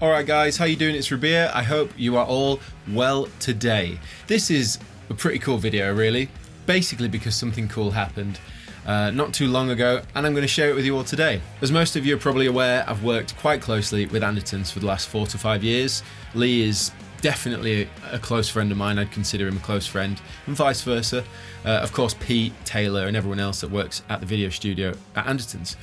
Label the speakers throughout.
Speaker 1: Alright guys, how you doing? It's Rabea. I hope you are all well today. This is a pretty cool video really, basically because something cool happened not too long ago, and I'm going to share it with you all today. As most of you are probably aware, I've worked quite closely with Andertons for the last 4 to 5 years. Lee is definitely a close friend of mine. I'd consider him a close friend, and vice versa. Of course, Pete, Taylor, and everyone else that works at the video studio at Andertons.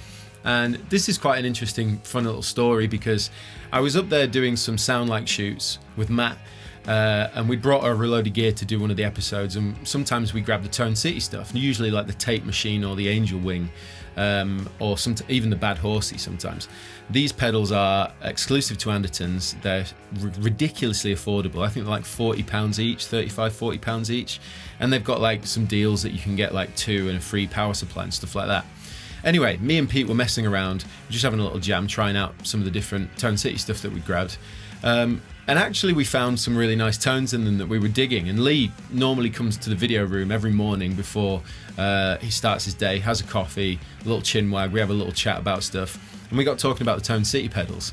Speaker 1: And this is quite an interesting, fun little story because I was up there doing some sound-like shoots with Matt, and we brought our reloaded gear to do one of the episodes, and sometimes we grab the Tone City stuff, usually like the tape machine or the angel wing, or even the bad horsey sometimes. These pedals are exclusive to Andertons. They're ridiculously affordable. I think they're like £40 each, £35–40 each, and they've got like some deals that you can get like 2 and a free power supply and stuff like that. Anyway, me and Pete were messing around, just having a little jam, trying out some of the different Tone City stuff that we grabbed. And actually we found some really nice tones in them that we were digging. And Lee normally comes to the video room every morning before he starts his day, has a coffee, a little chin wag, we have a little chat about stuff. And we got talking about the Tone City pedals.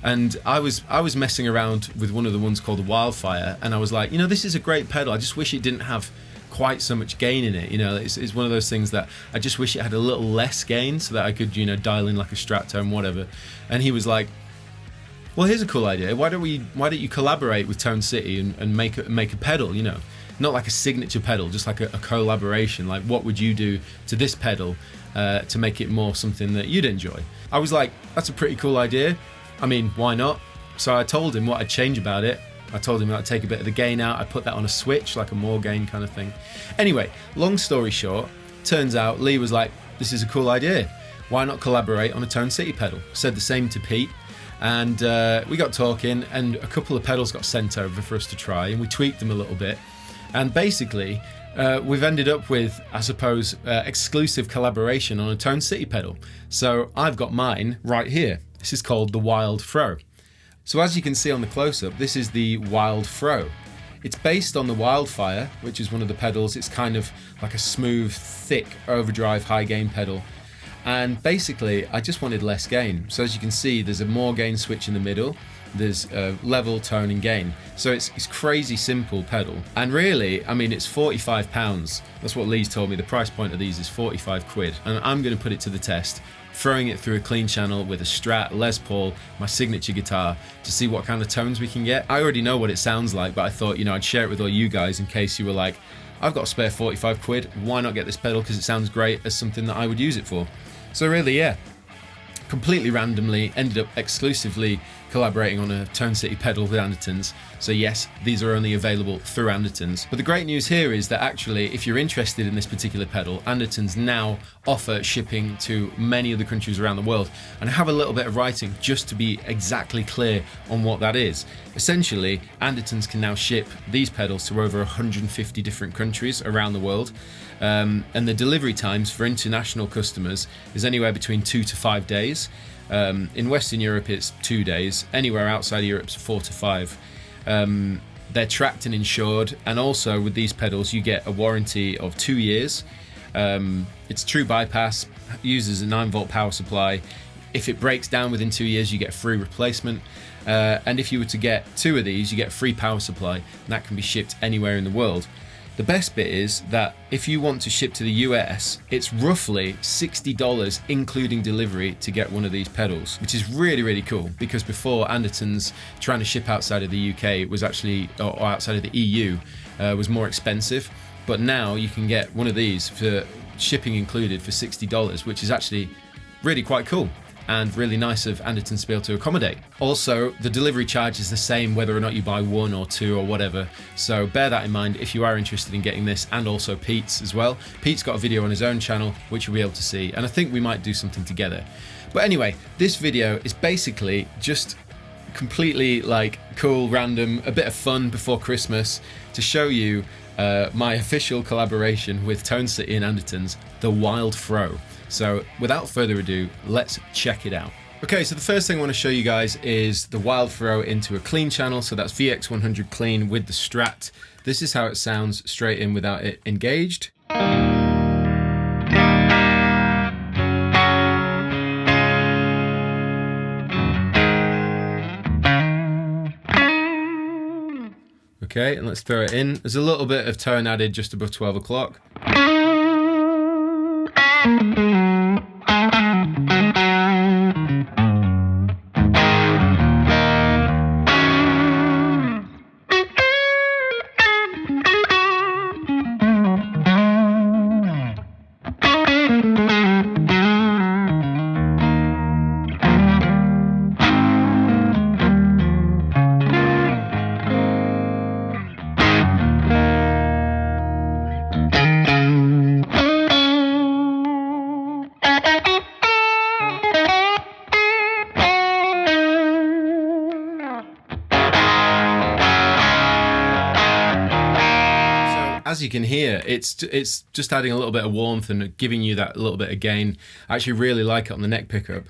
Speaker 1: And I was messing around with one of the ones called the Wild Fro, and I was like, you know, this is a great pedal. I just wish it didn't have quite so much gain in it. You know, it's one of those things that I just wish it had a little less gain so that I could, you know, dial in like a strat tone, whatever. And he was like, well, here's a cool idea. Why don't you collaborate with Tone City and make a pedal, you know, not like a signature pedal, just like a collaboration. Like, what would you do to this pedal to make it more something that you'd enjoy? I was like, that's a pretty cool idea. I mean, why not? So I told him what I'd change about it. I told him I'd take a bit of the gain out, I'd put that on a switch, like a more gain kind of thing. Anyway, long story short, turns out Lee was like, this is a cool idea. Why not collaborate on a Tone City pedal? Said the same to Pete, and we got talking, and a couple of pedals got sent over for us to try, and we tweaked them a little bit. And basically, we've ended up with, I suppose, exclusive collaboration on a Tone City pedal. So I've got mine right here. This is called the Wild Fro. So as you can see on the close-up, this is the Wild Fro. It's based on the Wildfire, which is one of the pedals. It's kind of like a smooth, thick overdrive high gain pedal. And basically, I just wanted less gain. So as you can see, there's a more gain switch in the middle. There's level, tone, and gain. So it's crazy simple pedal. And really, I mean, it's £45. That's what Lee's told me. The price point of these is 45 quid. And I'm going to put it to the test, throwing it through a clean channel with a Strat, Les Paul, my signature guitar, to see what kind of tones we can get. I already know what it sounds like, but I thought, you know, I'd share it with all you guys in case you were like, I've got a spare 45 quid, why not get this pedal because it sounds great as something that I would use it for. So really, yeah, completely randomly ended up exclusively collaborating on a Tone City pedal with Andertons. So yes, these are only available through Andertons. But the great news here is that actually, if you're interested in this particular pedal, Andertons now offer shipping to many other countries around the world. And I have a little bit of writing just to be exactly clear on what that is. Essentially, Andertons can now ship these pedals to over 150 different countries around the world. And the delivery times for international customers is anywhere between 2 to 5 days. In Western Europe it's 2 days, anywhere outside of Europe it's 4 to 5. They're tracked and insured, and also with these pedals you get a warranty of 2 years. It's true bypass, uses a 9-volt power supply. If it breaks down within 2 years you get a free replacement, and if you were to get 2 of these you get a free power supply, and that can be shipped anywhere in the world. The best bit is that if you want to ship to the US, it's roughly $60 including delivery to get one of these pedals, which is really, really cool, because before Andertons trying to ship outside of the UK was actually, or outside of the EU, was more expensive. But now you can get one of these for shipping included for $60, which is actually really quite cool and really nice of Andertons to be able to accommodate. Also, the delivery charge is the same whether or not you buy 1 or 2 or whatever, so bear that in mind if you are interested in getting this, and also Pete's as well. Pete's got a video on his own channel which you'll be able to see, and I think we might do something together. But anyway, this video is basically just completely like cool, random, a bit of fun before Christmas to show you my official collaboration with Tone City and Andertons, the Wild Fro. So without further ado, let's check it out. Okay, so the first thing I want to show you guys is the Wild Fro into a clean channel. So that's VX100 clean with the Strat. This is how it sounds straight in without it engaged. Okay, and let's throw it in. There's a little bit of tone added just above 12 o'clock. As you can hear, it's just adding a little bit of warmth and giving you that little bit of gain. I actually really like it on the neck pickup.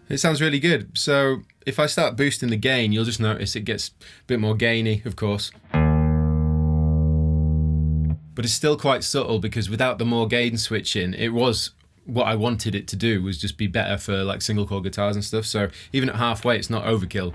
Speaker 1: It sounds really good. So if I start boosting the gain, you'll just notice it gets a bit more gainy, of course. But it's still quite subtle, because without the more gain switching, it was what I wanted it to do, was just be better for like single chord guitars and stuff. So even at halfway, it's not overkill.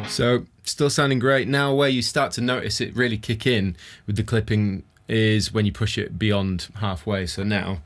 Speaker 1: So still sounding great. Now where you start to notice it really kick in with the clipping is when you push it beyond halfway. So now.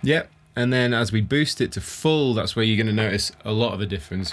Speaker 1: Yep, and then as we boost it to full, that's where you're going to notice a lot of a difference.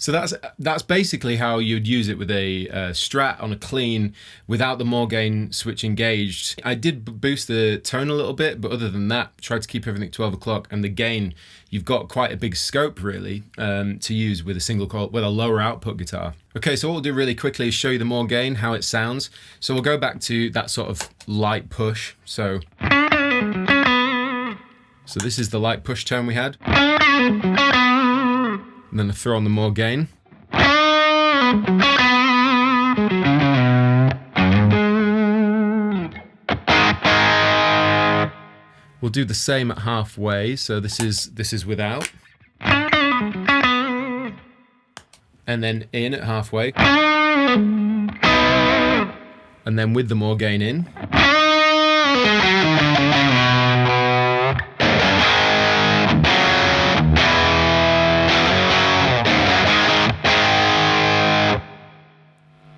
Speaker 1: So that's basically how you'd use it with a Strat on a clean without the more gain switch engaged. I did boost the tone a little bit, but other than that, tried to keep everything 12 o'clock, and the gain, you've got quite a big scope really to use with a single coil, with a lower output guitar. Okay, so what we'll do really quickly is show you the more gain, how it sounds. So we'll go back to that sort of light push. So this is the light push tone we had. And then I throw on the more gain. We'll do the same at halfway. So this is without. And then in at halfway. And then with the more gain in.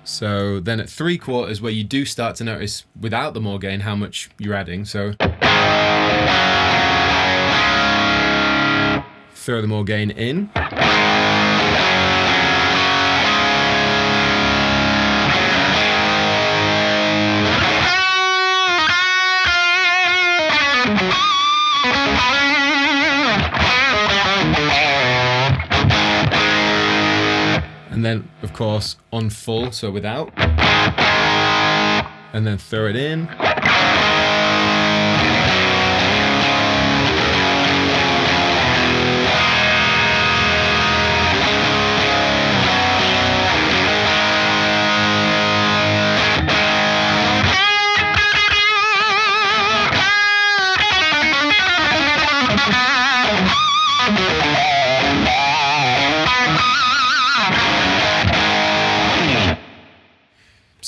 Speaker 1: So then at 3/4 where you do start to notice without the more gain how much you're adding. So throw the more gain in. And then, of course, on full, so without. And then throw it in.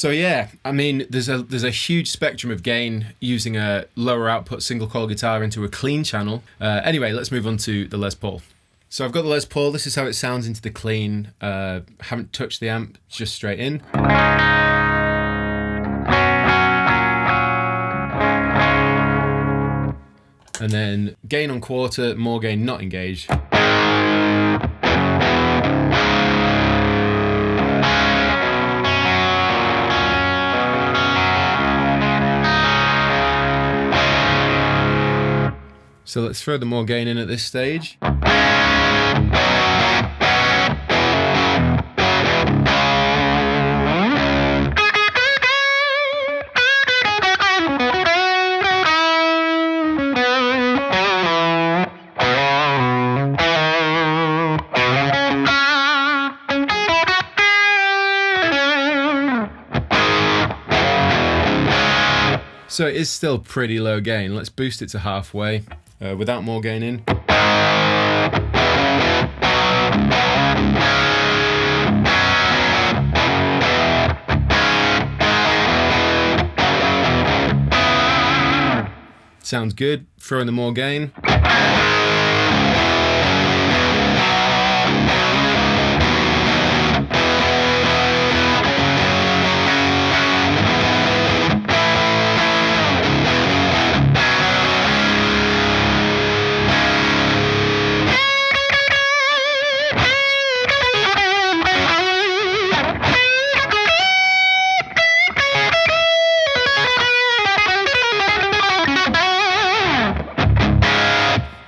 Speaker 1: So yeah, I mean, there's a huge spectrum of gain using a lower output single coil guitar into a clean channel. Anyway, let's move on to the Les Paul. So I've got the Les Paul. This is how it sounds into the clean. Haven't touched the amp, just straight in. And then gain on quarter, more gain not engaged. So let's throw the more gain in at this stage. So it is still pretty low gain. Let's boost it to halfway without more gain in. Sounds good. Throw in the more gain.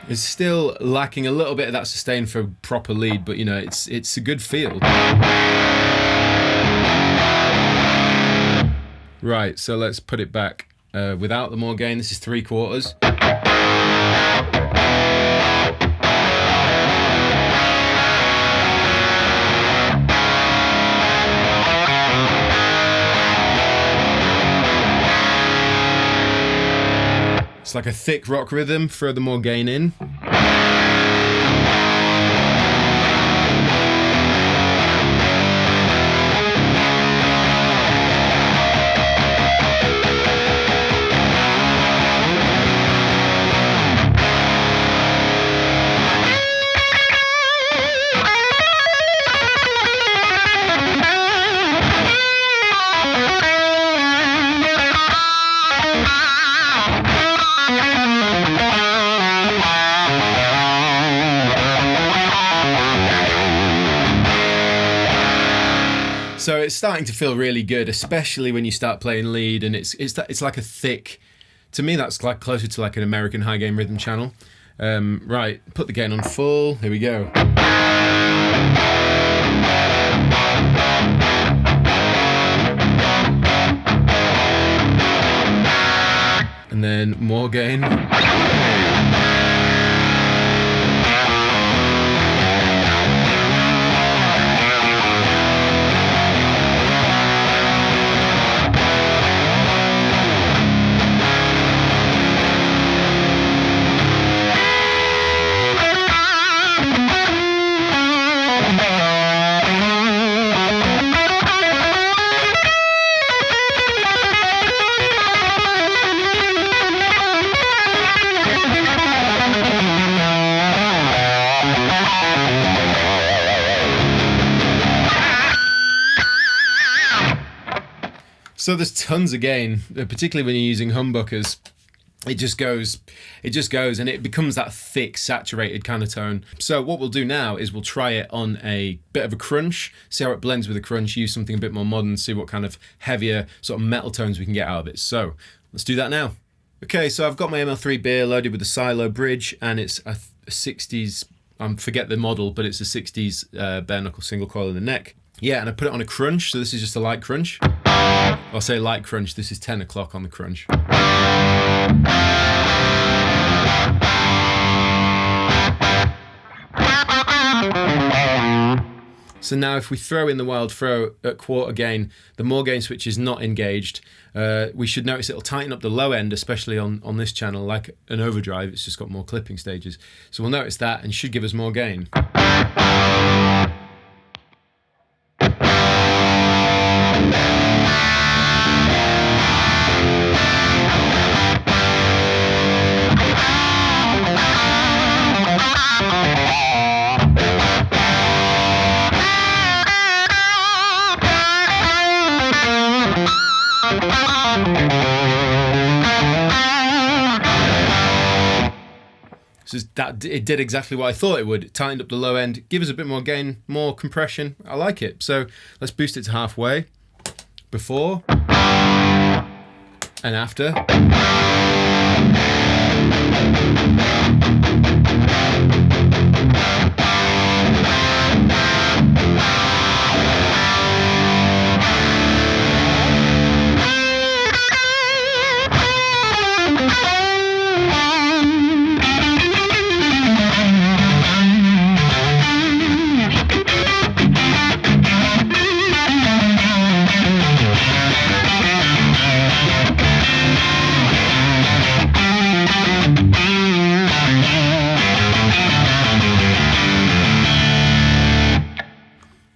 Speaker 1: It's still lacking a little bit of that sustain for proper lead, but you know, it's a good feel. Right, so let's put it back without the more gain. This is 3/4. It's like a thick rock rhythm, throw the more gain in. So it's starting to feel really good, especially when you start playing lead, and it's like a thick. To me, that's like closer to like an American high gain rhythm channel. Right, put the gain on full. Here we go. And then more gain. So there's tons of gain, particularly when you're using humbuckers. It just goes, and it becomes that thick, saturated kind of tone. So what we'll do now is we'll try it on a bit of a crunch, see how it blends with a crunch, use something a bit more modern, see what kind of heavier sort of metal tones we can get out of it. So let's do that now. Okay, so I've got my ML3 beer loaded with a silo bridge, and it's a 60s, I forget the model, but it's a 60s bare knuckle single coil in the neck. Yeah, and I put it on a crunch, so this is just a light crunch. I'll say light crunch, this is 10 o'clock on the crunch. So now if we throw in the Wild Fro at quarter gain, the more gain switch is not engaged. We should notice it'll tighten up the low end, especially on this channel, like an overdrive, it's just got more clipping stages. So we'll notice that and should give us more gain. So it did exactly what I thought it would. It tightened up the low end, give us a bit more gain, more compression. I like it. So let's boost it to halfway. Before and after.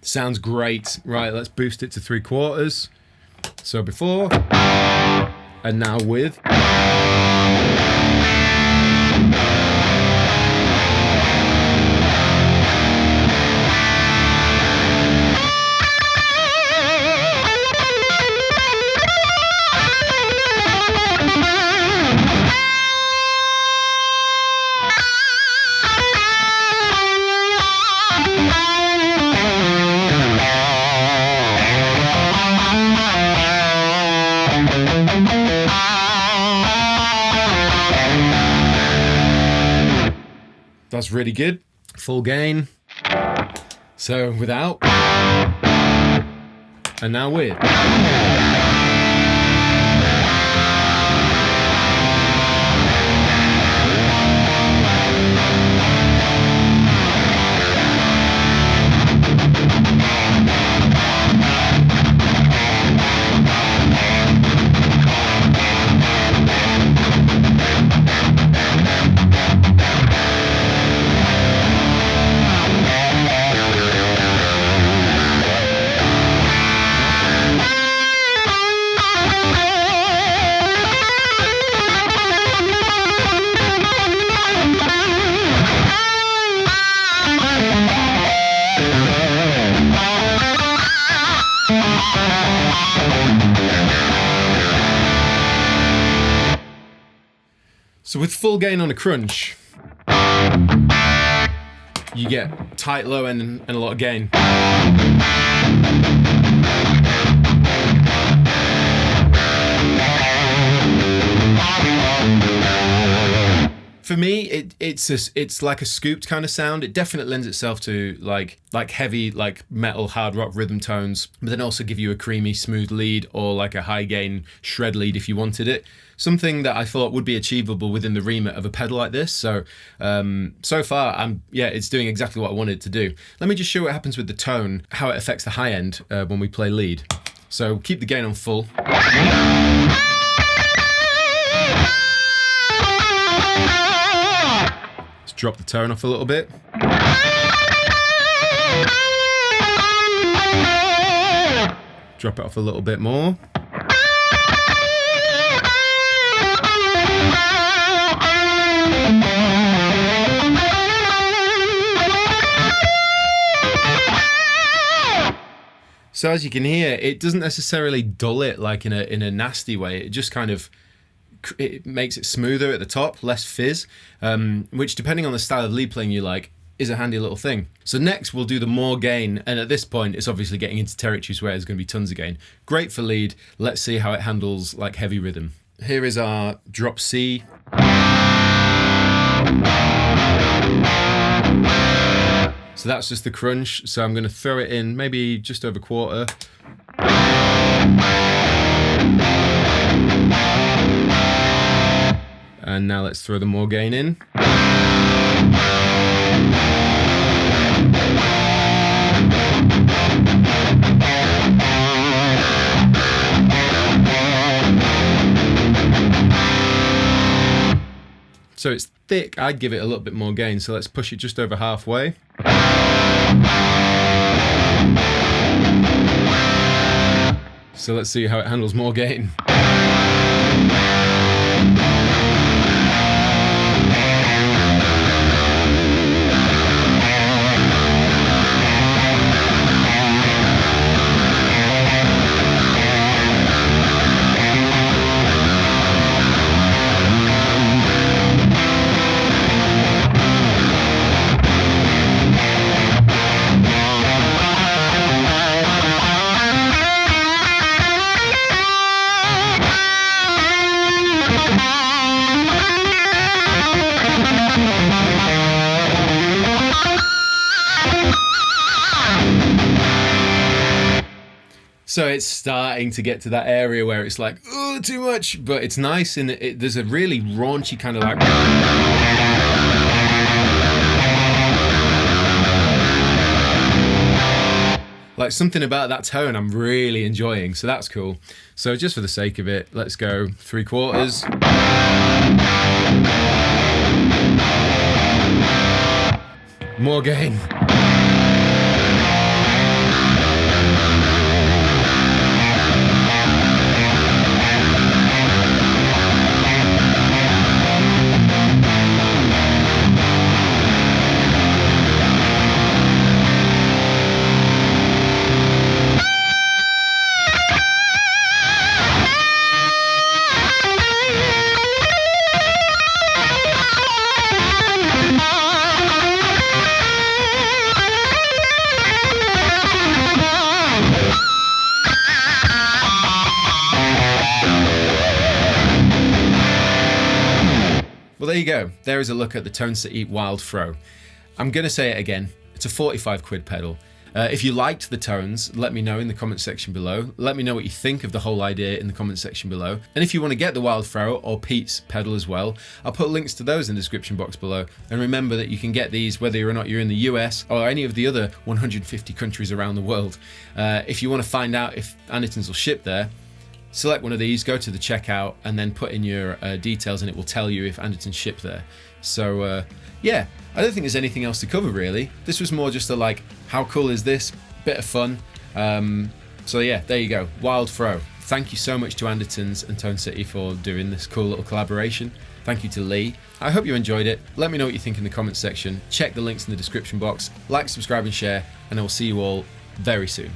Speaker 1: Sounds great. Right, let's boost it to 3/4. So before and now with. That's really good. Full gain. So without. And now with. So with full gain on a crunch, you get tight low end and a lot of gain. For me, it's like a scooped kind of sound. It definitely lends itself to like heavy, like metal hard rock rhythm tones, but then also give you a creamy smooth lead or like a high gain shred lead if you wanted it. Something that I thought would be achievable within the remit of a pedal like this. So so far, it's doing exactly what I wanted it to do. Let me just show what happens with the tone, how it affects the high end when we play lead. So keep the gain on full. Drop the tone off a little bit. Drop it off a little bit more. So as you can hear, it doesn't necessarily dull it like in a nasty way. It just kind of it makes it smoother at the top, less fizz, which depending on the style of lead playing you like, is a handy little thing. So next we'll do the more gain, and at this point it's obviously getting into territories where there's going to be tons of gain. Great for lead. Let's see how it handles like heavy rhythm. Here is our drop C. So that's just the crunch, so I'm going to throw it in maybe just over 1/4. And now let's throw the more gain in. So it's thick, I'd give it a little bit more gain, so let's push it just over halfway. So let's see how it handles more gain. So it's starting to get to that area where it's like, oh, too much, but it's nice, and there's a really raunchy kind of like, something about that tone I'm really enjoying, so that's cool. So just for the sake of it, let's go 3/4. More gain. Well, there you go. There is a look at the Tone City Wild Fro. I'm going to say it again. It's a 45 quid pedal. If you liked the tones, let me know in the comment section below. Let me know what you think of the whole idea in the comment section below. And if you want to get the Wild Fro or Pete's pedal as well, I'll put links to those in the description box below. And remember that you can get these whether or not you're in the US or any of the other 150 countries around the world. If you want to find out if Andertons will ship there, select one of these, go to the checkout, and then put in your details, and it will tell you if Andertons ship there. So yeah, I don't think there's anything else to cover really. This was more just a like, how cool is this? Bit of fun. So yeah, there you go, Wild Fro. Thank you so much to Andertons and Tone City for doing this cool little collaboration. Thank you to Lee. I hope you enjoyed it. Let me know what you think in the comments section. Check the links in the description box. Like, subscribe, and share, and I will see you all very soon.